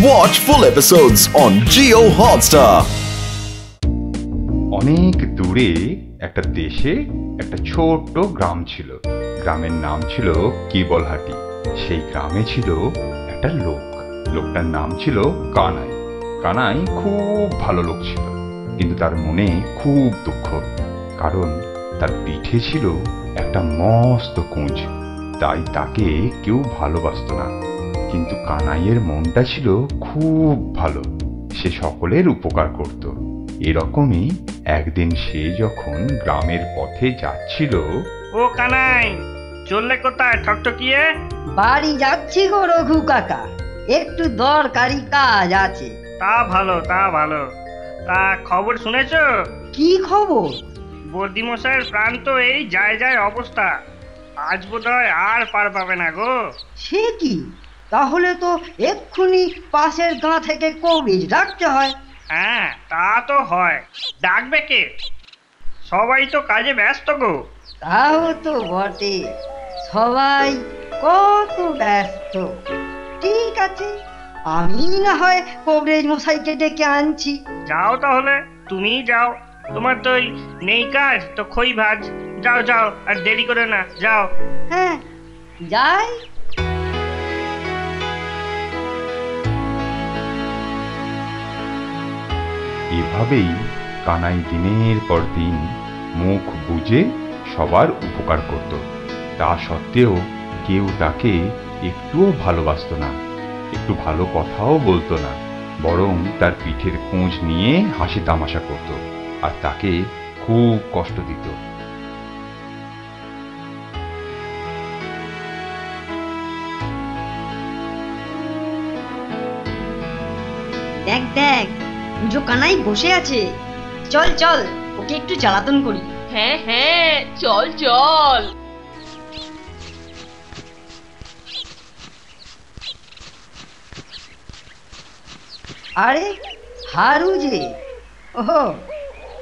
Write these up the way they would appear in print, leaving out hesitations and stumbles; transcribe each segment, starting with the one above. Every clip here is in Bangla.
Watch full episodes on Jio Hotstar. অনেক দূরে একটা দেশে একটা ছোট্ট গ্রাম ছিল। গ্রামের নাম ছিল কেবলহাটি। সেই গ্রামে ছিল একটা লোকটার নাম ছিল কানাই। কানাই খুব ভালো লোক ছিল, কিন্তু তার মনে খুব দুঃখ, কারণ তার পিঠে ছিল একটা মস্ত কুঁজ, তাই তাকে কেউ ভালোবাসত না। কিন্তু কানাইয়ের মনটা ছিল খুব ভালো, সে সকলের উপকার করত। এরকমই একদিন সে যখন গ্রামের পথে যাচ্ছিল। ও কানাই, চললে কোথায় ঠকঠকিয়ে? বাড়ি যাচ্ছি গো রঘু কাকা, একটু দরকারি কাজ আছে। তা ভালো তা ভালো। তা খবর শুনেছো? কি খবর? বর্দিমশাইয়ের প্রাণ তো এই যায় যায় অবস্থা, আজ বোধহয় আর পার পাবে না গো। সে কি? তাহলে তো এক্ষুনি পাশের গাঁ থেকে কবির ডাকতে হয়। হ্যাঁ তা তো হয়, ডাকবে কে? সবাই তো কাজে ব্যস্ত গো। তাও তো বটে, সবাই কত ব্যস্ত। ঠিক আছে, আমি না হয় কবরেজ মশাইকে ডেকে আনছি। যাও তাহলে, তুমিই যাও, তোমার তো নেই কাজ তো খই ভাজ। যাও যাও, আর দেরি করে না, যাও। হ্যাঁ যাই। এভাবেই কানাই দিনের পর দিন মুখ বুজে সবার উপকার করত। তা সত্ত্বেও কেউ তাকে একটুও ভালোবাসত না, একটু ভালো কথাও বলতো না, বরং তার পিঠের খোঁজ নিয়ে হাসি তামাশা করত আর তাকে খুব কষ্ট দিত। দেখ দেখ, পুজো কানাই বসে আছে, চল চল ওকে একটু জ্বালাতন করি। হ্যাঁ হ্যাঁ, চল চল। আরে হারু যে, ওহো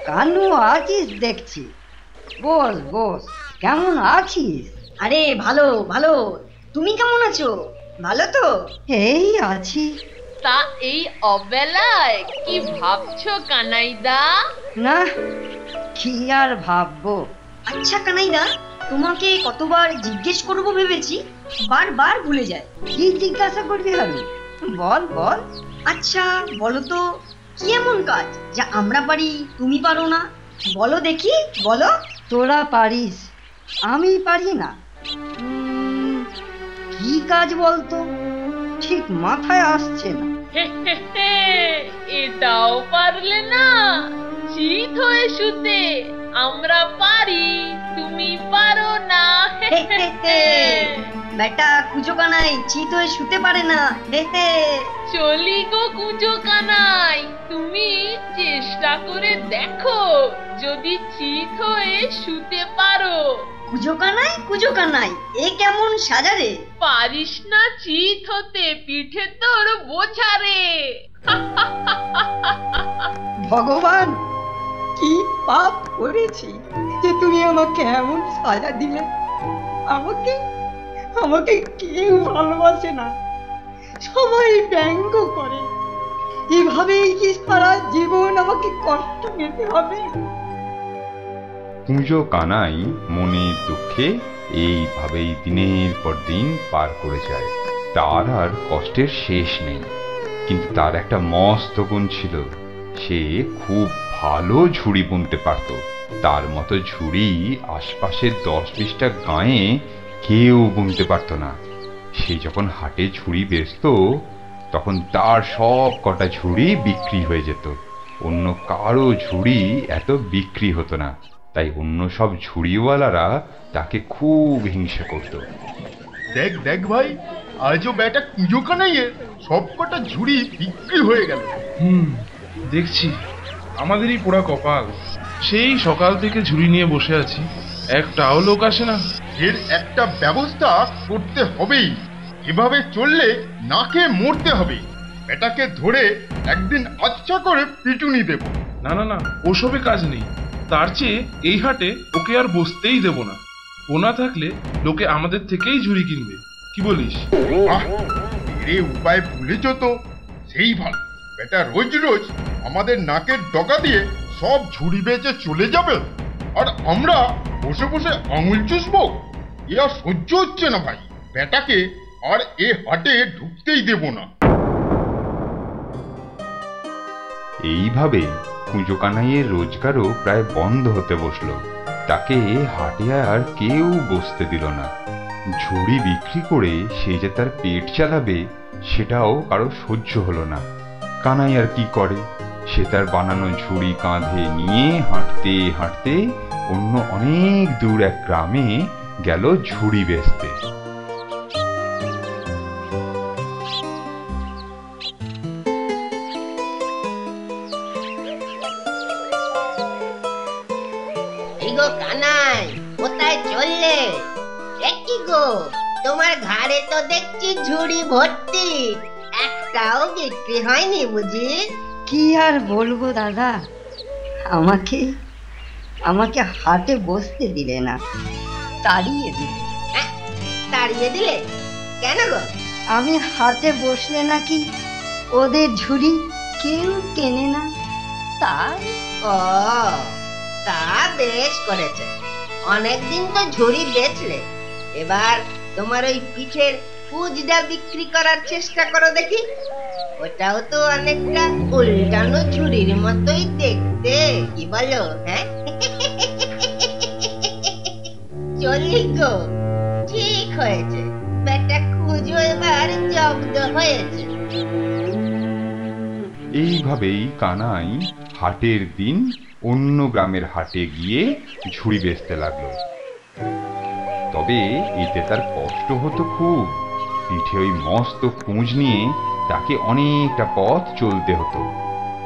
কানু আছিস দেখছি, বস বস, কেমন আছিস? আরে ভালো ভালো, তুমি কেমন আছো? ভালো তো? এই আছি। তা এই অবেলায় কি ভাবছো কানাইদা? না, কি আর ভাববো। আচ্ছা কানাইদা, তোমাকে কতবার জিজ্ঞেস করবো ভেবেছি, বারবার ভুলে যায়। কি জিজ্ঞাসা করবি হারু? বল বল। আচ্ছা বলো তো, কি এমন কাজ যা আমরা পারি তুমি পারো না? বলো দেখি, বলো। তোরা পারিস, আমি পারি না। কি কাজ বলতো, ঠিক মাথায় আসছে না। এটাও পারলে না? চিত হয়ে শুতে আমরা পারি, তুমি পারো না। বেটা কুচো কানাই চিত হয়ে শুতে পারে না। চলি গো কুচো কানাই, তুমি চেষ্টা করে দেখো যদি চিত হয়ে শুতে পারো। কুচো কানাই, এ কেমন সাজারে? পারিস না চিত হতে, পিঠে তোর বোঝা রে। ভগবান, কি পাপ করেছি যে তুমি আমাকে এমন সাজা দিলে? আমাকে কেউ ভালোবাসে না, সবাই ব্যঙ্গ করে। এভাবেই কি সারা জীবন আমাকে কষ্ট পেতে হবে? কুঁজো কানাই মনের দুঃখে এইভাবেই দিনের পর দিন পার করে যায়। তার আর কষ্টের শেষ নেই, কিন্তু তার একটা মস্ত গুণ ছিল, সে খুব ভালো ঝুড়ি বুনতে পারত। তার মতো ঝুড়ি আশপাশের 10-20টা গাঁয়ে কেউ বুনতে পারত না। সে যখন হাটে ঝুড়ি বেচত, তখন তার সব কটা ঝুড়ি বিক্রি হয়ে যেত। অন্য কারো ঝুড়ি এত বিক্রি হতো না, তাই অন্য সব ঝুড়িওয়ালারা তাকে খুব হিংসা করত। দেখ দেখ ভাই, আজও বেটা কুঁজো কানাইয়ের সব কটা ঝুড়ি বিক্রি হয়ে গেল। দেখছি আমাদেরই পোড়া কপাল, সেই সকাল থেকে ঝুড়ি নিয়ে বসে আছি, একটাও লোক আসে না। এর একটা ব্যবস্থা করতে হবেই, এভাবে চললে নাকে মরতে হবে। বেটাকে ধরে একদিন আচ্ছা করে পিটুনি দেব। না না না, ওসবে কাজ নেই, তার চেয়ে এই হাটে ওকে আর বসতেই দেব না। পোনা থাকলে লোকে আমাদের থেকেই ঝুড়ি কিনবে, কি বলিস? বাহ, এরে উপায় ভুলেছ তো। সেই ভালো। বেটা রোজ রোজ আমাদের নাকের ডগা দিয়ে সব ঝুড়ি বেচে চলে যাবে, আর আমরা বসে বসে আঙুল চুষবো? এ আর সহ্য হচ্ছে না ভাই। বেটাকে আর এ হাটে ঢুকতেই দেব না। এইভাবে কুঁজো কানাইয়ের রোজগারও প্রায় বন্ধ হতে বসলো। তাকে হাটে আর কেউ বসতে দিল না। ঝুড়ি বিক্রি করে সে যে তার পেট চালাবে সেটাও কারো সহ্য হলো না। কানাই আর কি করে, সে তার বানানো ঝুড়ি কাঁধে নিয়ে হাঁটতে হাঁটতে অন্য অনেক দূর এক গ্রামে গেল ঝুড়ি বেচতে। গো কানাই, কোথায় চললে? কি গো, তোমার ঘাড়ে তো দেখছি ঝুড়ি ভর্তি, একটাও বিক্রি হয়নি বুঝি? কি আর বলবো দাদা, আমাকে আমাকে হাটে বসতে দিলে না, তাড়িয়ে দিলে। তাড়িয়ে দিলে কেন গো? আমি হাটে বসলে নাকি ওদের ঝুড়ি কেউ কেনে না, তাই। ও, তা বেশ করেছে। অনেকদিন তো ঝুড়ি বেচলে, এবার তোমার ওই পিঠের পুজটা বিক্রি করার চেষ্টা করো দেখি। ওটাও তো অনেকটা উল্টানো ঝুড়ির মতোই দেখতে, কি বলো? হ্যাঁ, চলি গো, ঠিক হয়েছে। বেটা কুঁজো এবার জব্দ হয়েছে। এইভাবেই কানাই হাটের দিন অন্য গ্রামের হাটে গিয়ে ঝুড়ি বেচতে লাগলো। তবে এতে তার কষ্ট হতো খুব। পিঠে ওই মস্ত কুঁজ নিয়ে তাকে অনেকটা পথ চলতে হতো।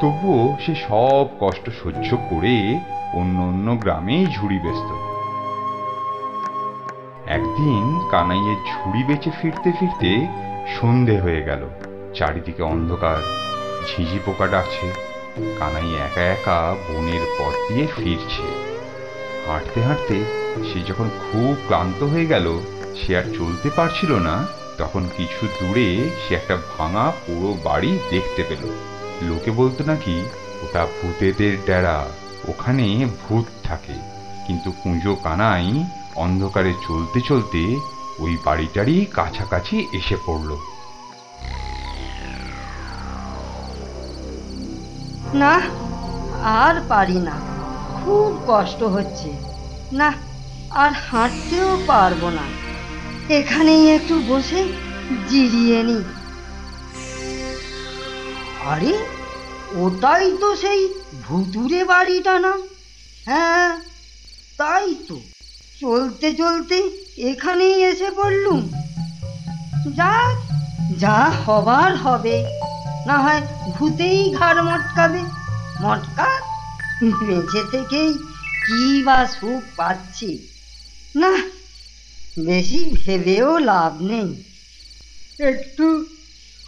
তবুও সে সব কষ্ট সহ্য করে অন্য অন্য গ্রামেই ঝুড়ি বেচত। একদিন কানাইয়ের ঝুড়ি বেচে ফিরতে ফিরতে সন্ধে হয়ে গেল। চারিদিকে অন্ধকার, ঝিঝি পোকা ডাকছে। কানাই একা একা বনের পথ দিয়ে ফিরছে। হাঁটতে হাঁটতে সে যখন খুব ক্লান্ত হয়ে গেল, সে আর চলতে পারছিল না, তখন কিছু দূরে সে একটা ভাঙা পুরো বাড়ি দেখতে পেল। লোকে বলতো নাকি ওটা ভূতেদের ডেরা, ওখানে ভূত থাকে। কিন্তু কুঁজো কানাই অন্ধকারে চলতে চলতে ওই বাড়িটারই কাছাকাছি এসে পড়ল। না, আর পারি না, খুব কষ্ট হচ্ছে। না, আর হাঁটতেও পারবো না, এখানেই একটু বসে জিরিয়ে নি। আরে, ওটাই তো সেই ভুতুরে বাড়িটা না? হ্যাঁ, তাই তো। চলতে চলতে এখানেই এসে পড়লুম। যা হবার হবে, না হয় ভূতেই ঘাড় মটকাবে। মটকাক, বেঁচে থেকেই কি বা সুখ পাচ্ছি। না, বেশি ভেবেও লাভ নেই, একটু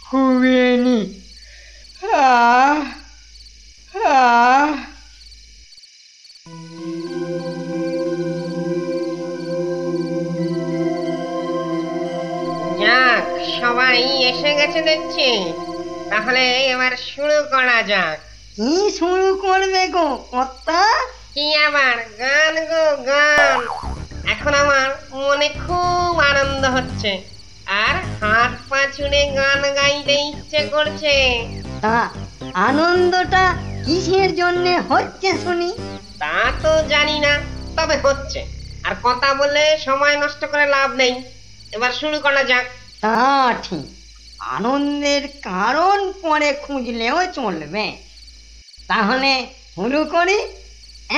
ঘুমিয়ে নি। যাক, সবাই এসে গেছে দেখছি, তাহলে এবার শুরু করা যাক। কি শুরু করবে গো কর্তা? কি আবার গান গো, গান। এখন আমার মনে খুব আনন্দ হচ্ছে, আর হাত পা ছুড়ে গান গাইতে ইচ্ছে করছে। তা আনন্দটা কিসের জন্য হচ্ছে শুনি? তা তো জানি না, তবে হচ্ছে। আর কথা বলে সময় নষ্ট করে লাভ নেই, এবার শুরু করা যাক। তা ঠিক, আনন্দের কারণ পরে খুঁজলেও চলবে। তাহলে শুরু করি।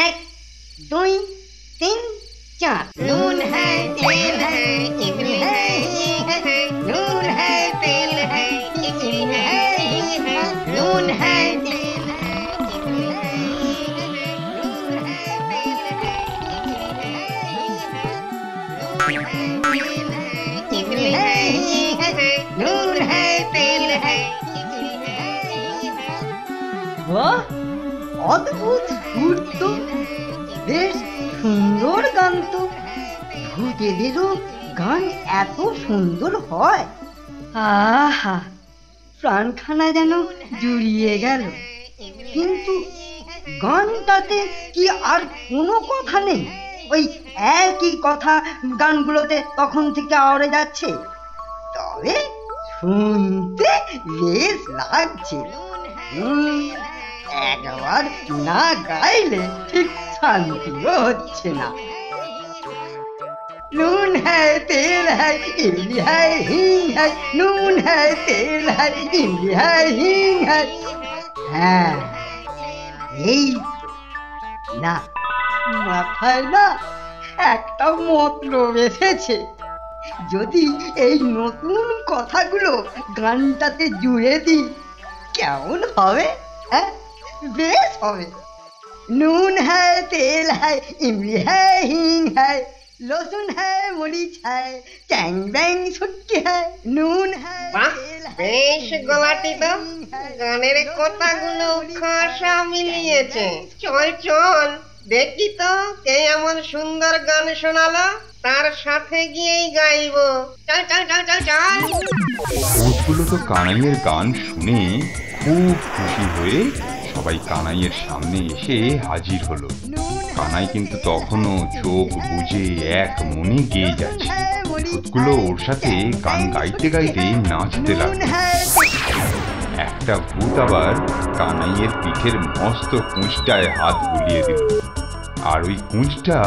1, 2, 3, 4। নুন হ্যায়, তেল হ্যায়, ইমলি হ্যায়, নুন হ্যায়, তেল হ্যায়, ইমলি হ্যায়, নুন হ্যায়, তেল হ্যায়, ইমলি হ্যায়, নুন হ্যায়, তেল হ্যায়, ইমলি হ্যায়, নুন হ্যায়, তেল হ্যায়। বাহ, অদ্ভুত সুর তো, বেশ সুন্দর গান তো। ভূতেদেরও গান এত সুন্দর হয়? আহা, প্রাণখানা যেন জুড়িয়ে গেল। কিন্তু গানটাতে কি আর কোনো কথা নেই? ওই একই কথা গানগুলোতে তখন থেকে আওড়ে যাচ্ছে। তবে শুনতে বেশ লাগছে। একবার না গাইলে ঠিক শান্তিও হচ্ছে না। नून है तेल है इमली है हींग है, नून है तेल है इमली है हींग है। হ্যাঁ এই না, মাথায় না একটা মতলব এসেছে। যদি এই নতুন কথাগুলো গানটাতে জুড়ে দিই কেমন হবে? হ্যাঁ, বেশ হবে। নুন है तेल है इमली है हींग है, लहसुन है मरीच है टैंग बैंग छुटकी है, नून है तेल है। বেশ গলাটি তো গানের কথাগুলো খাসা মিলিয়েছে। চল চল দেখি তো কে এমন সুন্দর গান শোনালো, তার সাথে গিয়েই গাইবো। চল চল চল চল চল। ভূতগুলো তো কানাইয়ের গান শুনে খুব খুশি হয়ে সবাই কানাইয়ের সামনে এসে হাজির হলো। কানাই কিন্তু তখনও চোখ বুজে এক মনে গেয়ে যাচ্ছে। ভূতগুলো ওর সাথে গান গাইতে গাইতে নাচতে লাগলো। একটা ভূত আবার কানাইয়ের পিঠের মস্ত কুঁচটায় হাত বুলিয়ে দিল, আর ওই কুঁচটা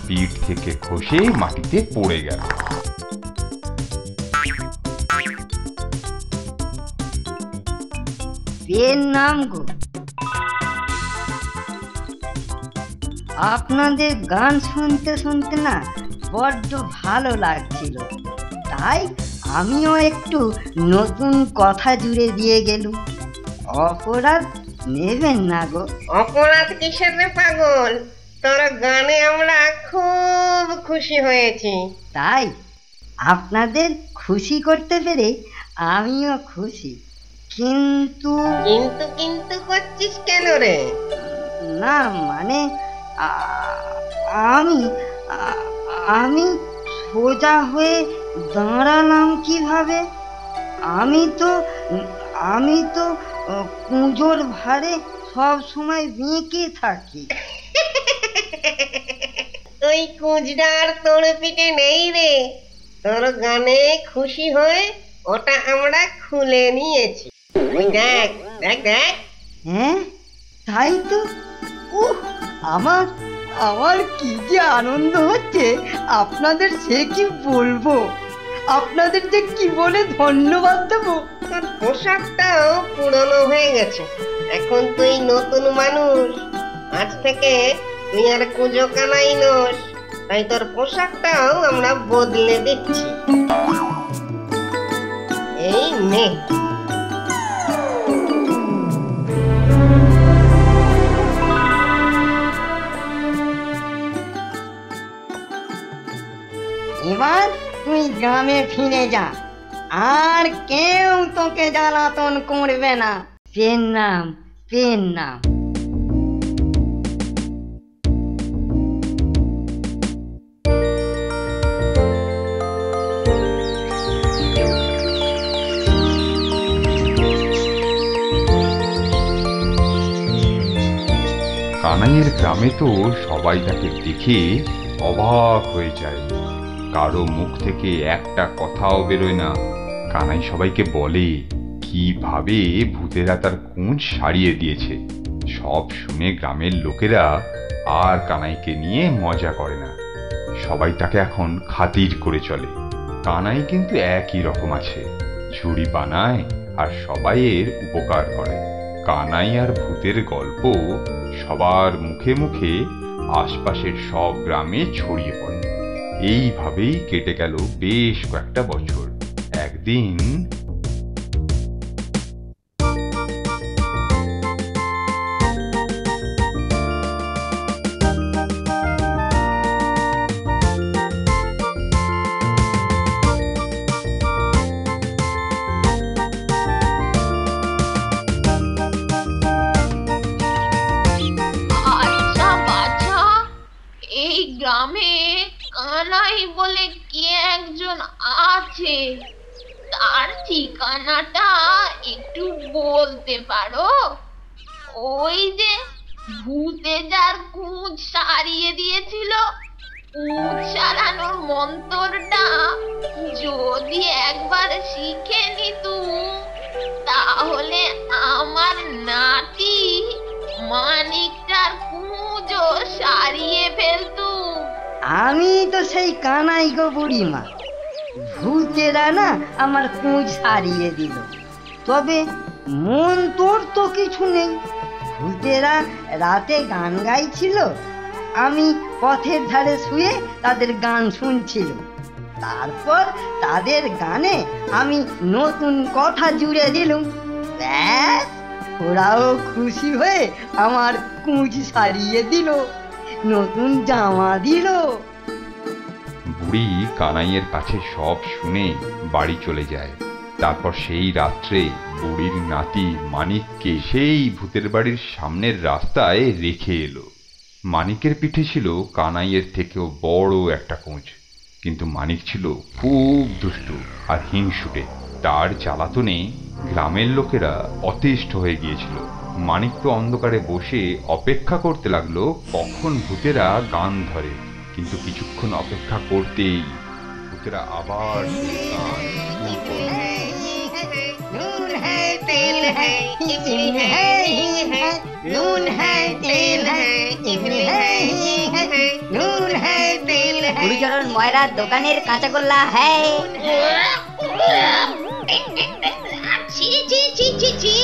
পিঠ থেকে খসে মাটিতে পড়ে গেল। এর নাম গো, আপনাদের গান শুনতে শুনতে না বড্ড ভালো লাগছিল, তাই আমিও একটু নতুন কথা জুড়ে দিয়ে গেলুম। অপরাধ নেবেন না গো। অপরাধ কিসের রে পাগল, তোর গানে আমরা খুব খুশি হয়েছি। তাই আপনাদের খুশি করতে পেরে আমিও খুশি। কিন্তু কিন্তু কিন্তু করছিস কেন রে? না মানে আমি আমি সোজা হয়ে দাঁড়ালাম কিভাবে? আমি তো কুঁজোর ভারে সব সময় বেঁকে থাকি। তুই কুঁজডার তোর পিঠে নেই রে, তোর গানে খুশি হয়ে ওটা আমরা খুলে নিয়েছি। ওই দেখ দেখ দেখ। হ্যাঁ তাই তো। আমার আমার কি যে আনন্দ হচ্ছে আপনাদের, সে কি বলবো। আপনাদের যে কি বলে ধন্যবাদ দেবো। তোর পোশাকটাও পুরনো হয়ে গেছে, এখন তুই নতুন মানুষ। আজ থেকে তুই আর কুঁজো কানাই নোস, তাই তোর পোশাকটাও আমরা বদলে দিচ্ছি। এই নে। এবার তুই গ্রামে ফিরে যা, আর কেউ তোকে জ্বালাতন করবে না। পেন নাম, পেন নাম। কানাইয়ের গ্রামে তো সবাই তাকে দেখে অবাক হয়ে যায়, কারো মুখ থেকে একটা কথাও বেরোয় না। কানাই সবাইকে বলে কিভাবে ভূতেরা তার কুঁজ সারিয়ে দিয়েছে। সব শুনে গ্রামের লোকেরা আর কানাইকে নিয়ে মজা করে না, সবাই তাকে এখন খাতির করে চলে। কানাই কিন্তু একই রকম আছে, ঝুড়ি বানায় আর সবাইয়ের উপকার করে। কানাই আর ভূতের গল্প সবার মুখে মুখে আশপাশের সব গ্রামে ছড়িয়ে পড়ে। এইভাবেই কেটে গেল বেশ কয়েকটা বছর। একদিন গ্রামে কানাই বলে কে একজন আছে, তার বলতে পারো? ওই যে ভূতে যার কুঁজ সারিয়ে দিয়েছিল, কুঁজ সারানোর মন্ত্রটা যদি একবার শিখে নিতুম, তাহলে আমার নাতি মানিকটার কুঁজও সারিয়ে ফেলতুম। আমি তো সেই কানাই গো বুড়িমা, ভূতেরা না আমার কুঁজ সারিয়ে দিল, তবে মন তোর তো কিছু নেই। ভূতেরা রাতে গান গাইছিল, আমি পথের ধারে শুয়ে তাদের গান শুনছিল, তারপর তাদের গানে আমি নতুন কথা জুড়ে দিলুম, ব্যাস ওরাও খুশি হয়ে আমার কুঁজ সারিয়ে দিল, নতুন জামা দিল। বুড়ি কানাইয়ের কাছে সব শুনে বাড়ি চলে যায়। তারপর সেই রাত্রে বুড়ির নাতি মানিককে সেই ভূতের বাড়ির সামনের রাস্তায় রেখে এলো। মানিকের পিঠে ছিল কানাইয়ের থেকেও বড় একটা কুঁজ, কিন্তু মানিক ছিল খুব দুষ্টু আর হিংসুটে। তার জ্বালাতনে গ্রামের লোকেরা অতিষ্ঠ হয়ে গিয়েছিল। মানিক তো অন্ধকারে বসে অপেক্ষা করতে লাগলো কখন ভূতেরা গান ধরে, কিন্তু কিছুক্ষণ অপেক্ষা করতেই ভূতেরা আবার গান শুরু করলো। नून है तेल है इमली है नून है तेल है इमली है नून है तेल है। গুরুচরণ ময়রার দোকানের কাঁচাগোল্লা হ্যাঁ। ছি ছি ছি ছি ছি,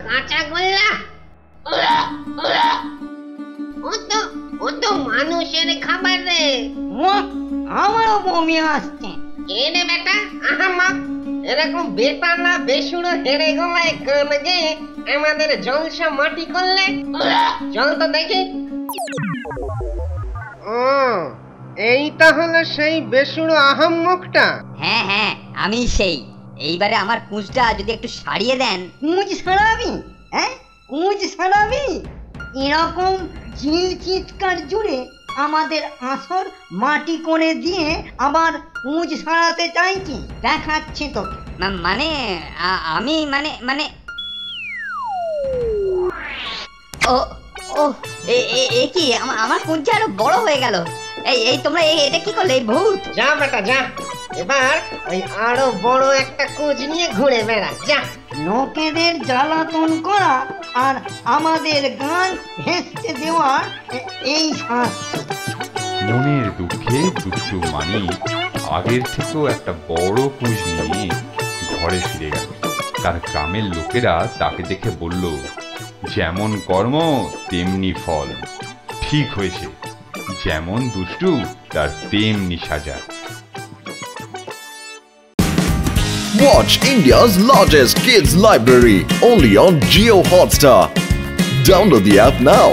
কাঁচা গোল্লা, ও তো মানুষের খাবার রে। আমারও বমি আসছে। এনে বেটা আহাম্মক, এরকম বেতালা বেসুড়ো হেড়ে গলায় গান গেয়ে আমাদের জলসা মাটি করলে, চল তো দেখি। ও এই তাহলে সেই বেসুড়ো আহাম্মকটা? হ্যাঁ হ্যাঁ, আমি সেই। এইবারে আমার কুঁজটা যদি একটু সারিয়ে দেন। কুঁজ সারাবি? হ্যাঁ, কুঁজ সারাবি? এরকম চিল চিৎকার জুড়ে আমাদের আসর মাটি করে দিয়ে আবার কুঁজ সারাতে চাইছি? দেখাচ্ছি তোকে। মানে আমি মানে ও ও এ কি, আমার কুঁজটা আরো বড় হয়ে গেল। এই তোমরা এটা কি করলে? এই ভূত! যা বেটা যা, এবার ওই আরো বড় একটা কুঁজ নিয়ে ঘুরে বেড়া যা। লোকেদের জ্বালাতন করা আর আমাদের গান ভেস্তে দেওয়া, এই শাস্তি। মনের দুঃখে দুষ্টু মানিক আগের থেকেও একটা বড় কুঁজ নিয়ে ঘরে ফিরে গেল। তার গ্রামের লোকেরা তাকে দেখে বলল, যেমন কর্ম তেমনি ফল। ঠিক হয়েছে, যেমন দুষ্টু তার তেমনি সাজা। Watch India's largest kids library only on Jio Hotstar. Download the app now.